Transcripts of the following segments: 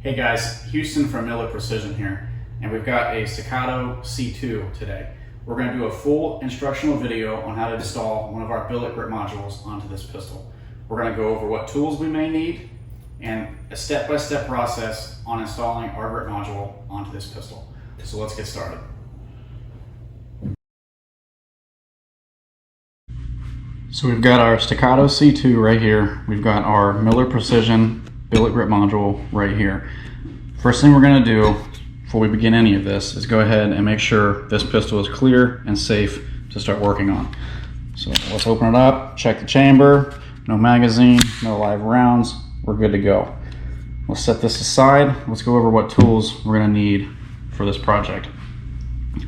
Hey guys, Houston from Miller Precision here, and we've got a Staccato C2 today. We're going to do a full instructional video on how to install one of our billet grip modules onto this pistol. We're going to go over what tools we may need and a step-by-step process on installing our grip module onto this pistol. So let's get started. So we've got our Staccato C2 right here. We've got our Miller Precision billet grip module right here. First thing we're going to do before we begin any of this is go ahead and make sure this pistol is clear and safe to start working on. So let's open it up, check the chamber, no magazine, no live rounds, we're good to go. We'll set this aside. Let's go over what tools we're going to need for this project.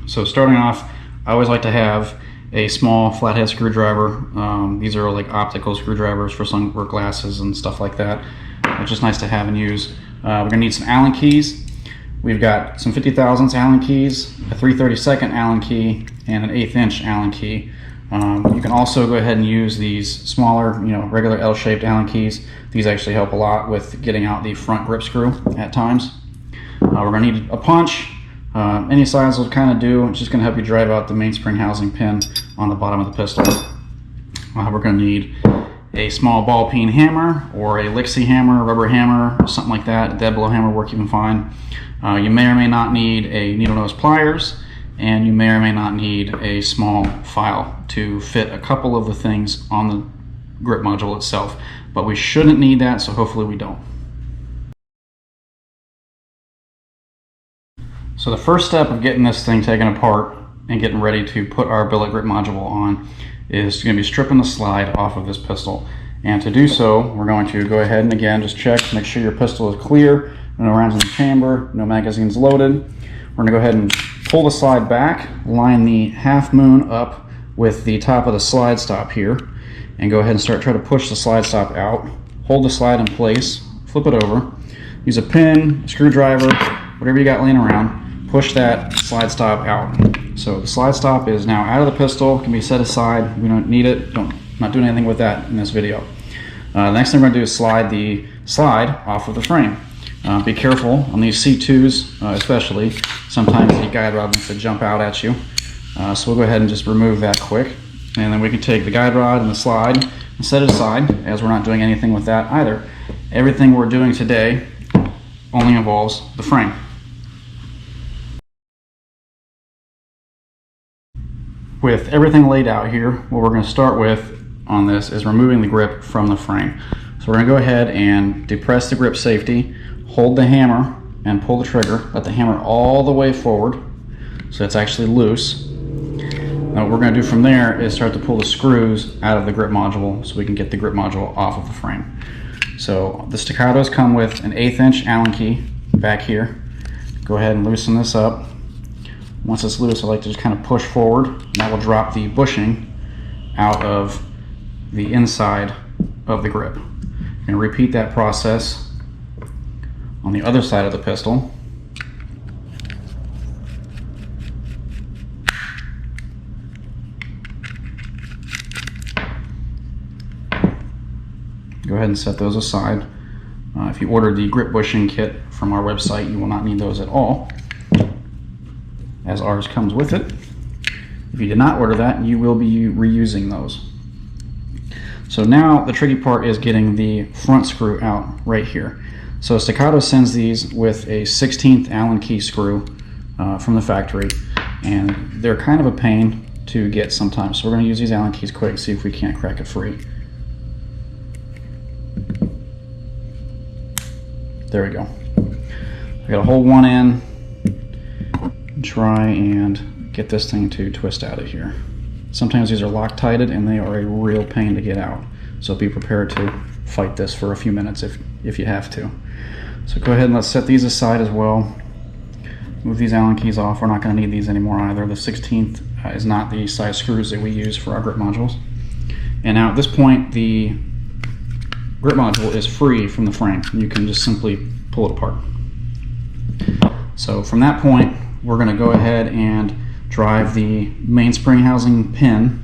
So starting off, I always like to have a small flathead screwdriver. These are like optical screwdrivers for sunwork glasses and stuff like that. It's just nice to have and use. We're gonna need some Allen keys. We've got some 50 thousandths Allen keys, a 3/32 Allen key, and an 1/8 inch Allen key. You can also go ahead and use these smaller, regular L-shaped Allen keys. These actually help a lot with getting out the front grip screw at times. We're gonna need a punch. Any size will kind of do. It's just gonna help you drive out the mainspring housing pin on the bottom of the pistol. We're gonna need a small ball peen hammer or a Lixie hammer, rubber hammer, something like that. A dead blow hammer will work even fine. You may or may not need a needle nose pliers, and you may or may not need a small file to fit a couple of the things on the grip module itself. But we shouldn't need that, so hopefully we don't. So the first step of getting this thing taken apart and getting ready to put our billet grip module on is going to be stripping the slide off of this pistol. And to do so, we're going to go ahead and again just check, make sure your pistol is clear, no rounds in the chamber, no magazines loaded. We're going to go ahead and pull the slide back, line the half moon up with the top of the slide stop here, and go ahead and try to push the slide stop out. Hold the slide in place, flip it over, use a pin, a screwdriver, whatever you got laying around, push that slide stop out. So the slide stop is now out of the pistol, can be set aside. We don't need it, not doing anything with that in this video. The next thing we're going to do is slide the slide off of the frame. Be careful on these C2s especially. Sometimes the guide rod wants to jump out at you. So we'll go ahead and just remove that quick. And then we can take the guide rod and the slide and set it aside, as we're not doing anything with that either. Everything we're doing today only involves the frame. With everything laid out here, what we're going to start with on this is removing the grip from the frame. So we're going to go ahead and depress the grip safety, hold the hammer and pull the trigger, let the hammer all the way forward so it's actually loose. Now what we're going to do from there is start to pull the screws out of the grip module so we can get the grip module off of the frame. So the Staccatos come with an 1/8 inch Allen key back here. Go ahead and loosen this up. Once it's loose, I like to just kind of push forward, and that will drop the bushing out of the inside of the grip. You're going to repeat that process on the other side of the pistol. Go ahead and set those aside. If you ordered the grip bushing kit from our website, you will not need those at all, as ours comes with it. If you did not order that, you will be reusing those. So now the tricky part is getting the front screw out right here. So Staccato sends these with a 16th Allen key screw from the factory, and they're kind of a pain to get sometimes. So we're going to use these Allen keys quick, see if we can't crack it free. There we go. I got to hold one in, try and get this thing to twist out of here. Sometimes these are Loctited and they are a real pain to get out, so be prepared to fight this for a few minutes if you have to. So go ahead and let's set these aside as well. Move these Allen keys off. We're not going to need these anymore either. The 16th is not the size screws that we use for our grip modules. And now at this point the grip module is free from the frame. You can just simply pull it apart. So from that point, we're going to go ahead and drive the mainspring housing pin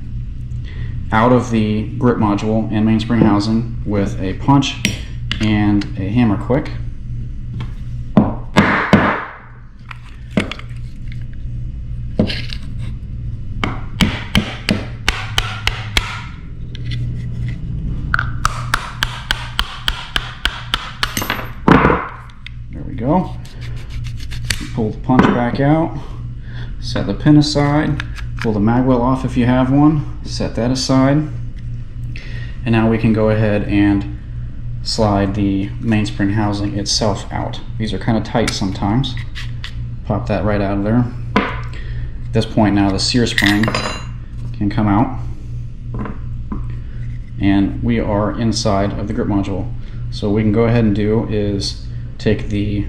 out of the grip module and mainspring housing with a punch and a hammer quick. go. Pull the punch back out, set the pin aside, pull the mag well off if you have one, set that aside, and now we can go ahead and slide the mainspring housing itself out. These are kind of tight sometimes. Pop that right out of there. At this point now the sear spring can come out, and we are inside of the grip module. So what we can go ahead and do is take the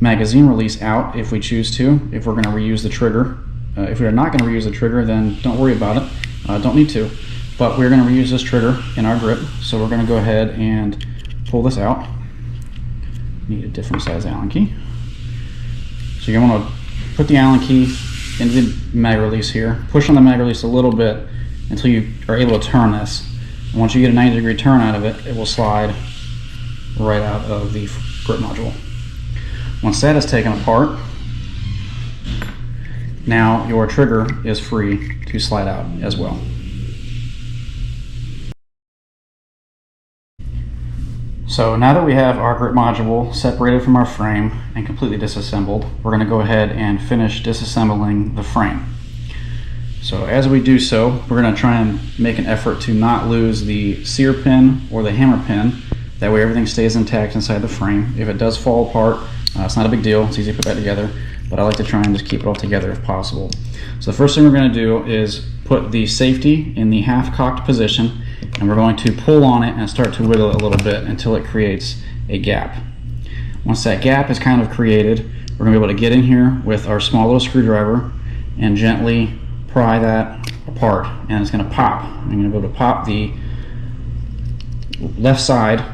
magazine release out if we choose to, if we're going to reuse the trigger. If we're not going to reuse the trigger, then don't worry about it. Don't need to. But we're going to reuse this trigger in our grip, so we're going to go ahead and pull this out. Need a different size Allen key. So you want to put the Allen key into the mag release here, push on the mag release a little bit until you are able to turn this. And once you get a 90-degree turn out of it, it will slide right out of the grip module. Once that is taken apart, now your trigger is free to slide out as well. So now that we have our grip module separated from our frame and completely disassembled, we're going to go ahead and finish disassembling the frame. So as we do so, we're going to try and make an effort to not lose the sear pin or the hammer pin. That way everything stays intact inside the frame. If it does fall apart, it's not a big deal. It's easy to put that together, but I like to try and just keep it all together if possible. So the first thing we're going to do is put the safety in the half-cocked position, and we're going to pull on it and start to wiggle it a little bit until it creates a gap. Once that gap is kind of created, we're going to be able to get in here with our small little screwdriver and gently pry that apart, and it's going to pop. I'm going to be able to pop the left side,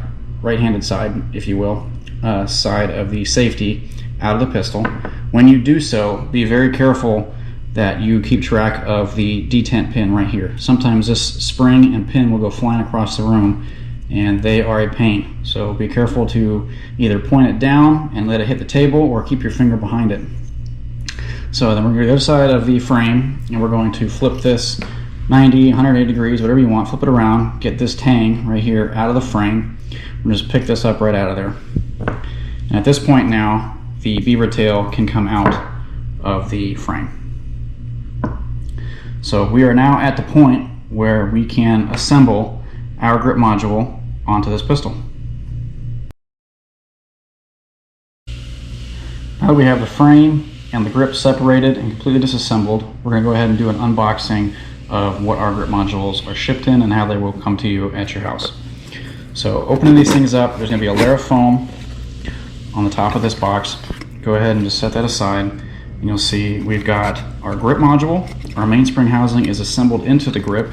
right-handed side, if you will, side of the safety out of the pistol. When you do so, be very careful that you keep track of the detent pin right here. Sometimes this spring and pin will go flying across the room, and they are a pain. So be careful to either point it down and let it hit the table, or keep your finger behind it. So then we're going to go to the other side of the frame, and we're going to flip this 90, 180 degrees, whatever you want, flip it around, get this tang right here out of the frame, and just pick this up right out of there. And at this point now, the beaver tail can come out of the frame. So we are now at the point where we can assemble our grip module onto this pistol. Now that we have the frame and the grip separated and completely disassembled, we're going to go ahead and do an unboxing of what our grip modules are shipped in and how they will come to you at your house. So opening these things up, there's going to be a layer of foam on the top of this box. Go ahead and just set that aside, and you'll see we've got our grip module. Our mainspring housing is assembled into the grip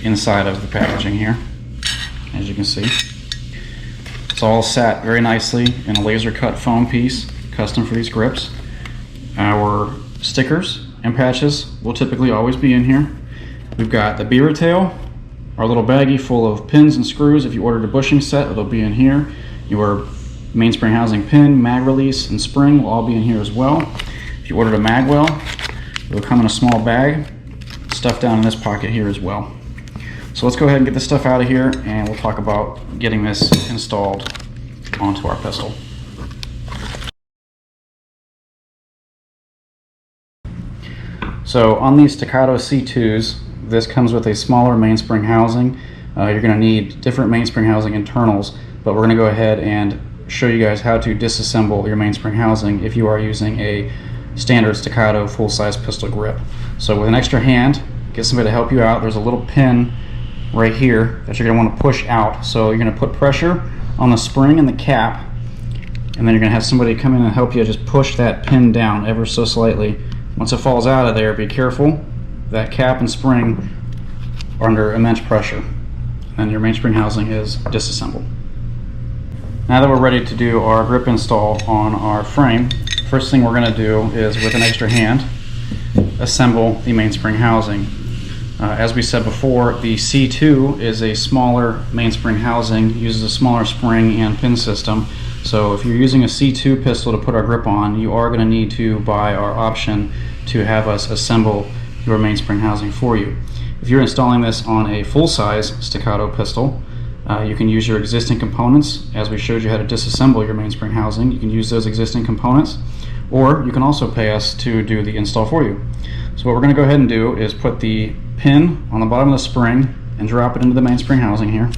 inside of the packaging here, as you can see. It's all sat very nicely in a laser cut foam piece, custom for these grips. Our stickers and patches will typically always be in here. We've got the beaver tail, our little baggie full of pins and screws. If you ordered a bushing set, it'll be in here. Your mainspring housing pin, mag release, and spring will all be in here as well. If you ordered a mag well, it will come in a small bag, stuffed down in this pocket here as well. So let's go ahead and get this stuff out of here, and we'll talk about getting this installed onto our pistol. So on these Staccato C2s, this comes with a smaller mainspring housing. You're going to need different mainspring housing internals, but we're going to go ahead and show you guys how to disassemble your mainspring housing if you are using a standard Staccato full-size pistol grip. So with an extra hand, get somebody to help you out. There's a little pin right here that you're going to want to push out. So you're going to put pressure on the spring and the cap, and then you're going to have somebody come in and help you just push that pin down ever so slightly. Once it falls out of there, be careful. That cap and spring are under immense pressure, and your mainspring housing is disassembled. Now that we're ready to do our grip install on our frame, first thing we're going to do is, with an extra hand, assemble the mainspring housing. As we said before, the C2 is a smaller mainspring housing, uses a smaller spring and pin system. So if you're using a C2 pistol to put our grip on, you are going to need to buy our option to have us assemble your mainspring housing for you. If you're installing this on a full-size Staccato pistol, You can use your existing components, as we showed you how to disassemble your mainspring housing. You can use those existing components, or you can also pay us to do the install for you. So what we're going to go ahead and do is put the pin on the bottom of the spring and drop it into the mainspring housing here.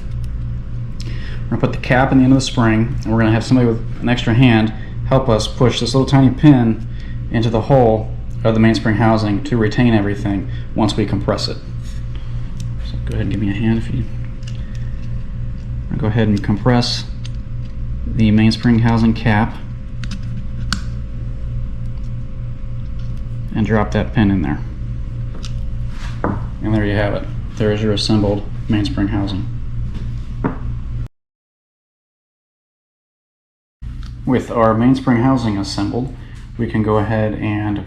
We're going to put the cap in the end of the spring, and we're going to have somebody with an extra hand help us push this little tiny pin into the hole of the mainspring housing to retain everything once we compress it. So go ahead and give me a hand if you... I'll go ahead and compress the mainspring housing cap and drop that pin in there. And there you have it. There is your assembled mainspring housing. With our mainspring housing assembled, we can go ahead and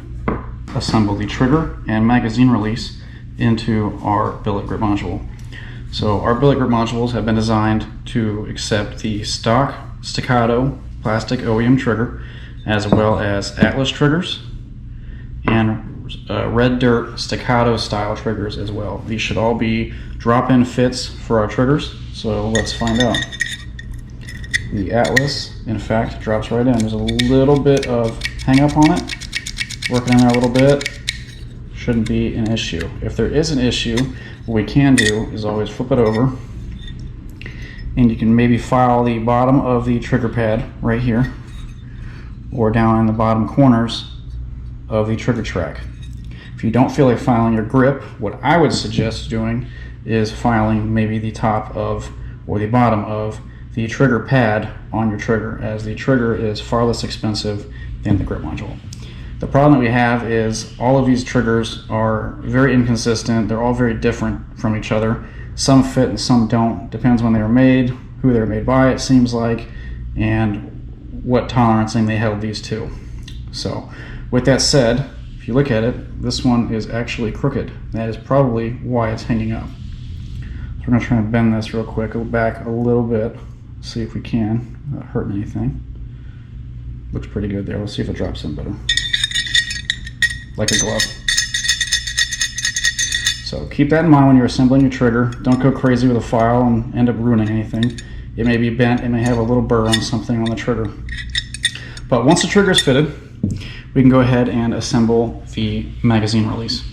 assemble the trigger and magazine release into our billet grip module. So our billet grip modules have been designed to accept the stock Staccato plastic OEM trigger, as well as Atlas triggers and Red Dirt Staccato style triggers as well. These should all be drop-in fits for our triggers, so let's find out. The Atlas, in fact, drops right in. There's a little bit of hang up on it. Working on there a little bit. Shouldn't be an issue. If there is an issue, what we can do is always flip it over, and you can maybe file the bottom of the trigger pad right here, or down in the bottom corners of the trigger track. If you don't feel like filing your grip, what I would suggest doing is filing maybe the top of or the bottom of the trigger pad on your trigger, as the trigger is far less expensive than the grip module. The problem that we have is all of these triggers are very inconsistent. They're all very different from each other. Some fit and some don't. Depends when they were made, who they were made by, it seems like, and what tolerancing they held these to. So with that said, if you look at it, this one is actually crooked. That is probably why it's hanging up. So we're going to try and bend this real quick, go back a little bit, see if we can without hurting anything. Looks pretty good there. Let's see if it drops in better. Like a glove. So keep that in mind when you're assembling your trigger. Don't go crazy with a file and end up ruining anything. It may be bent, it may have a little burr on something on the trigger. But once the trigger is fitted, we can go ahead and assemble the magazine release.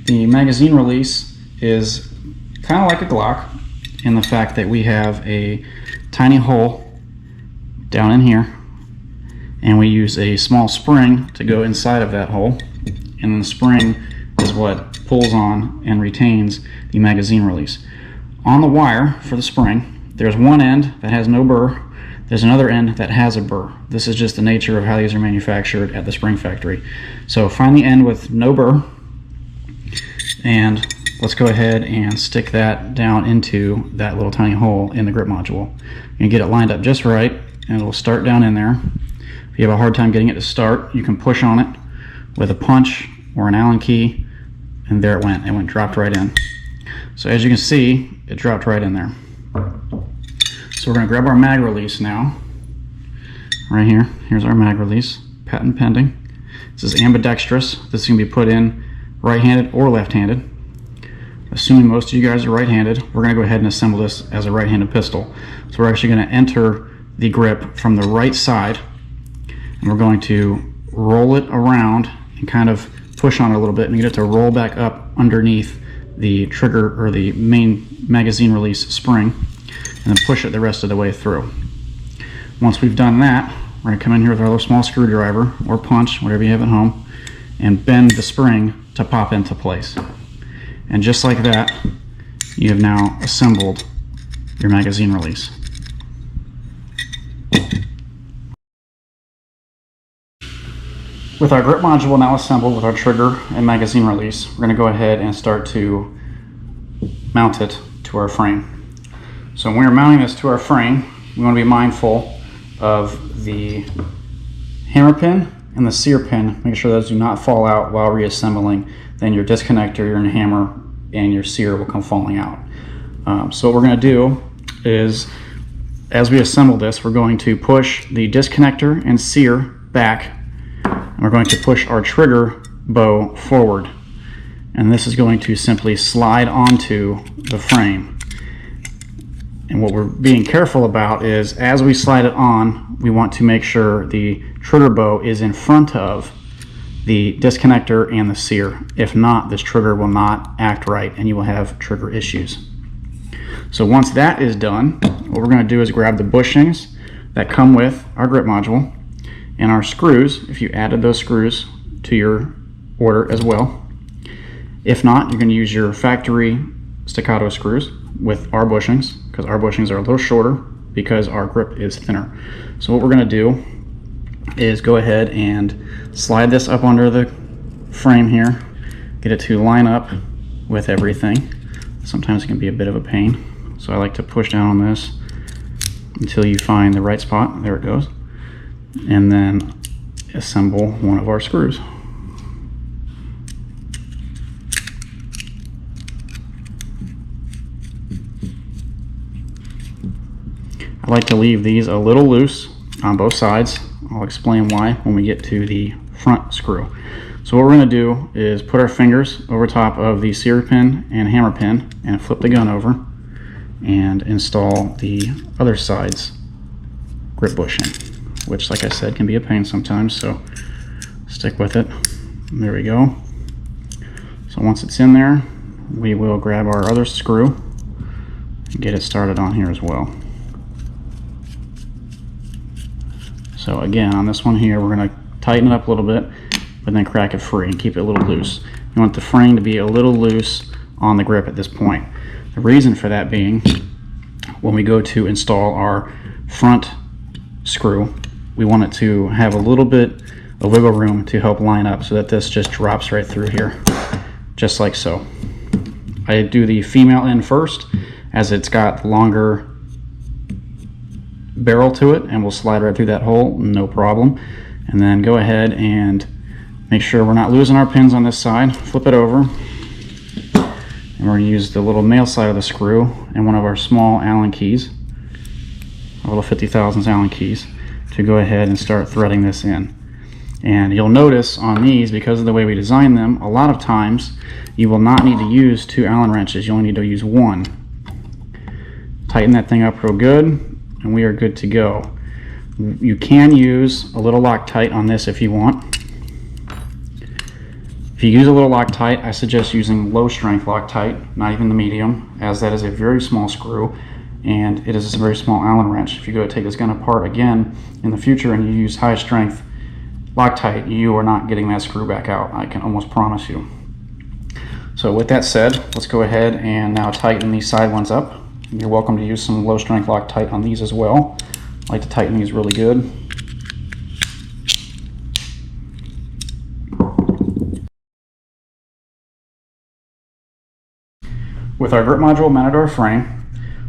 The magazine release is kind of like a Glock in the fact that we have a tiny hole down in here, and we use a small spring to go inside of that hole, and then the spring is what pulls on and retains the magazine release. On the wire for the spring, there's one end that has no burr, there's another end that has a burr. This is just the nature of how these are manufactured at the spring factory. So find the end with no burr, and let's go ahead and stick that down into that little tiny hole in the grip module. You can get it lined up just right, and it'll start down in there. If you have a hard time getting it to start, you can push on it with a punch or an Allen key, and there it went. It dropped right in. So as you can see, it dropped right in there. So we're going to grab our mag release now. Right here. Here's our mag release. Patent pending. This is ambidextrous. This can be put in right-handed or left-handed. Assuming most of you guys are right-handed, we're going to go ahead and assemble this as a right-handed pistol. So we're actually going to enter the grip from the right side, and we're going to roll it around and kind of push on it a little bit and get it to roll back up underneath the trigger or the main magazine release spring, and then push it the rest of the way through. Once we've done that, we're going to come in here with our little small screwdriver or punch, whatever you have at home, and bend the spring to pop into place. And just like that, you have now assembled your magazine release. With our grip module now assembled with our trigger and magazine release, we're going to go ahead and start to mount it to our frame. So when we're mounting this to our frame, we want to be mindful of the hammer pin and the sear pin. Make sure those do not fall out while reassembling. Then your disconnector, your hammer, and your sear will come falling out. So what we're going to do is, as we assemble this, we're going to push the disconnector and sear back, and we're going to push our trigger bow forward. And this is going to simply slide onto the frame. And what we're being careful about is as we slide it on, we want to make sure the trigger bow is in front of the disconnector and the sear. If not, this trigger will not act right and you will have trigger issues. So once that is done, what we're going to do is grab the bushings that come with our grip module and our screws, if you added those screws to your order as well. If not, you're going to use your factory Staccato screws with our bushings, because our bushings are a little shorter because our grip is thinner. So what we're going to do is go ahead and slide this up under the frame here, get it to line up with everything. Sometimes it can be a bit of a pain, so I like to push down on this until you find the right spot. There it goes. And then assemble one of our screws. I like to leave these a little loose on both sides. I'll explain why when we get to the front screw. So what we're going to do is put our fingers over top of the sear pin and hammer pin and flip the gun over and install the other side's grip bushing, which, like I said, can be a pain sometimes, so stick with it. And there we go. So once it's in there, we will grab our other screw and get it started on here as well. So again, on this one here, we're going to tighten it up a little bit, but then crack it free and keep it a little loose. You want the frame to be a little loose on the grip at this point. The reason for that being, when we go to install our front screw, we want it to have a little bit of wiggle room to help line up so that this just drops right through here, just like so. I do the female end first, as it's got longer barrel to it and will slide right through that hole, no problem. And then go ahead and make sure we're not losing our pins on this side. Flip it over, and we're going to use the little male side of the screw and one of our small Allen keys, our little 50 thousandths Allen keys, to go ahead and start threading this in. And you'll notice on these, because of the way we design them, a lot of times you will not need to use 2 Allen wrenches. You only need to use 1. Tighten that thing up real good, and we are good to go. You can use a little Loctite on this if you want. If you use a little Loctite, I suggest using low strength Loctite, not even the medium, as that is a very small screw and it is a very small Allen wrench. If you go to take this gun apart again in the future and you use high strength Loctite, you are not getting that screw back out, I can almost promise you. So with that said, let's go ahead and now tighten these side ones up. You're welcome to use some low strength Loctite on these as well. I like to tighten these really good. With our grip module mounted to our frame,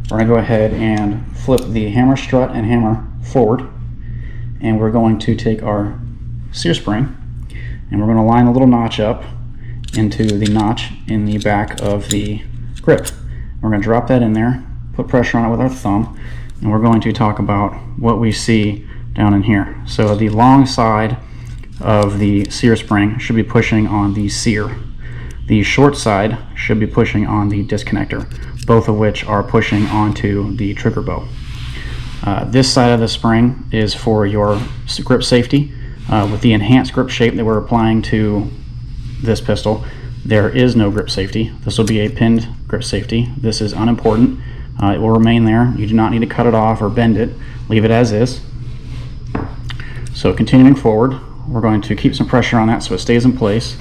we're going to go ahead and flip the hammer strut and hammer forward, and we're going to take our sear spring and we're going to line a little notch up into the notch in the back of the grip. We're going to drop that in there, put pressure on it with our thumb, and we're going to talk about what we see down in here. So the long side of the sear spring should be pushing on the sear. The short side should be pushing on the disconnector, both of which are pushing onto the trigger bow. This side of the spring is for your grip safety. With the enhanced grip shape that we're applying to this pistol, there is no grip safety. This will be a pinned grip safety. This is unimportant. It will remain there. You do not need to cut it off or bend it. Leave it as is. So continuing forward, we're going to keep some pressure on that so it stays in place.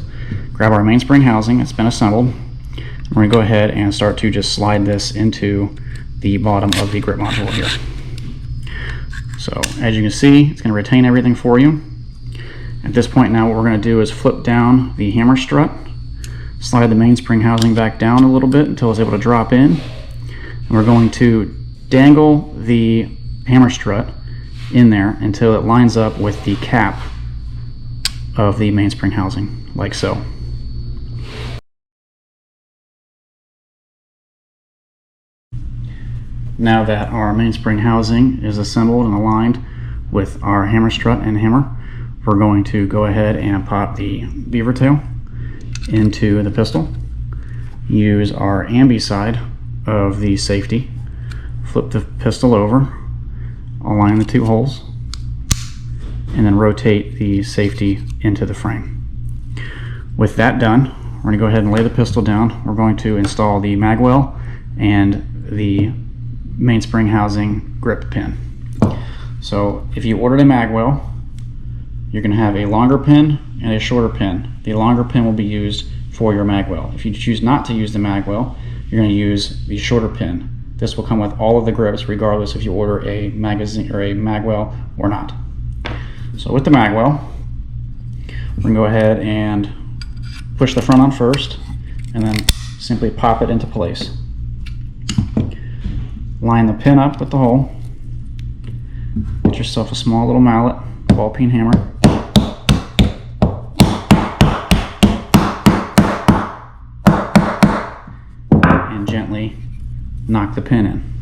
Grab our mainspring housing, it's been assembled. We're going to go ahead and start to just slide this into the bottom of the grip module here. So as you can see, it's going to retain everything for you. At this point now, what we're going to do is flip down the hammer strut, slide the mainspring housing back down a little bit until it's able to drop in. And we're going to dangle the hammer strut in there until it lines up with the cap of the mainspring housing, like so. Now that our mainspring housing is assembled and aligned with our hammer strut and hammer, we're going to go ahead and pop the beaver tail into the pistol. Use our ambi side of the safety flip the pistol over, align the two holes, and then rotate the safety into the frame. With that done, we're going to go ahead and lay the pistol down. We're going to install the mag well and the mainspring housing grip pin. So if you ordered a mag well, you're going to have a longer pin and a shorter pin. The longer pin will be used for your mag well. If you choose not to use the mag well, you're going to use the shorter pin. This will come with all of the grips regardless if you order a magazine or a mag well or not. So with the mag well, we're going to go ahead and push the front on first and then simply pop it into place. Line the pin up with the hole. Get yourself a small little mallet, ball peen hammer. And gently knock the pin in.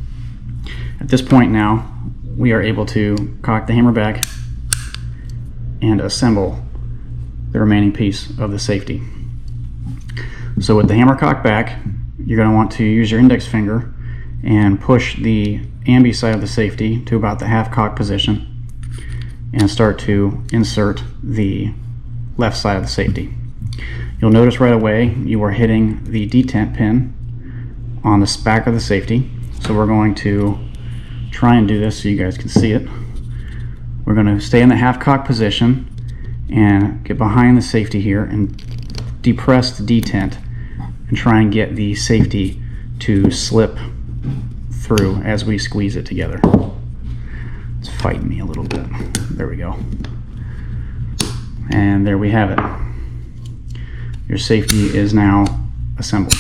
At this point now, we are able to cock the hammer back and assemble the remaining piece of the safety. So with the hammer cocked back, you're going to want to use your index finger and push the ambi side of the safety to about the half cock position and start to insert the left side of the safety. You'll notice right away you are hitting the detent pin on the back of the safety. So we're going to try and do this so you guys can see it. We're going to stay in the half cock position and get behind the safety here and depress the detent and try and get the safety to slip through as we squeeze it together. It's fighting me a little bit. There we go. And there we have it. Your safety is now assembled.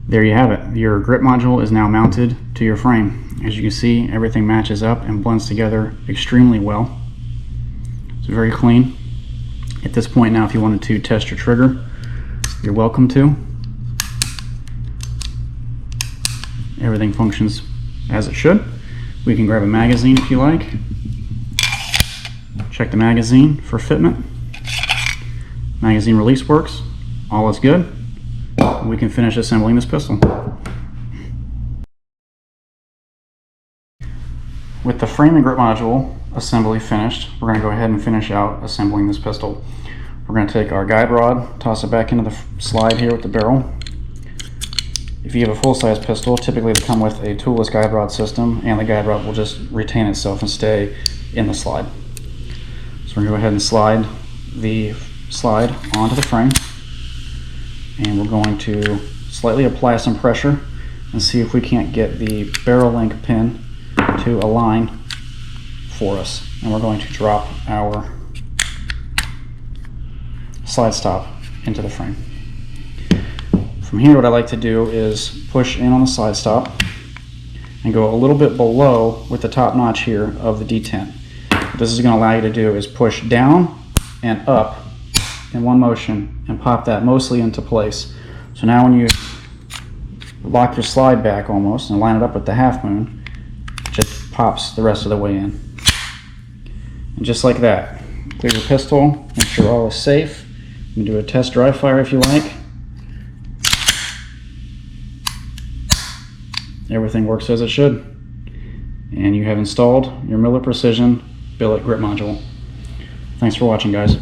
There you have it. Your grip module is now mounted to your frame. As you can see, everything matches up and blends together extremely well. It's very clean. At this point now, if you wanted to test your trigger, you're welcome to. Everything functions as it should. We can grab a magazine if you like. Check the magazine for fitment. Magazine release works. All is good. We can finish assembling this pistol. With the frame and grip module assembly finished, we're going to go ahead and finish out assembling this pistol. We're going to take our guide rod, toss it back into the slide here with the barrel. If you have a full-size pistol, typically they come with a toolless guide rod system, and the guide rod will just retain itself and stay in the slide. So we're going to go ahead and slide the slide onto the frame, and we're going to slightly apply some pressure and see if we can't get the barrel link pin to align for us. And we're going to drop our slide stop into the frame. From here, what I like to do is push in on the slide stop and go a little bit below with the top notch here of the detent. What this is going to allow you to do is push down and up in one motion and pop that mostly into place. So now when you lock your slide back almost and line it up with the half moon, it just pops the rest of the way in. And just like that, clear your pistol, make sure all is safe. You can do a test dry fire if you like. Everything works as it should. And you have installed your Miller Precision billet grip module. Thanks for watching, guys.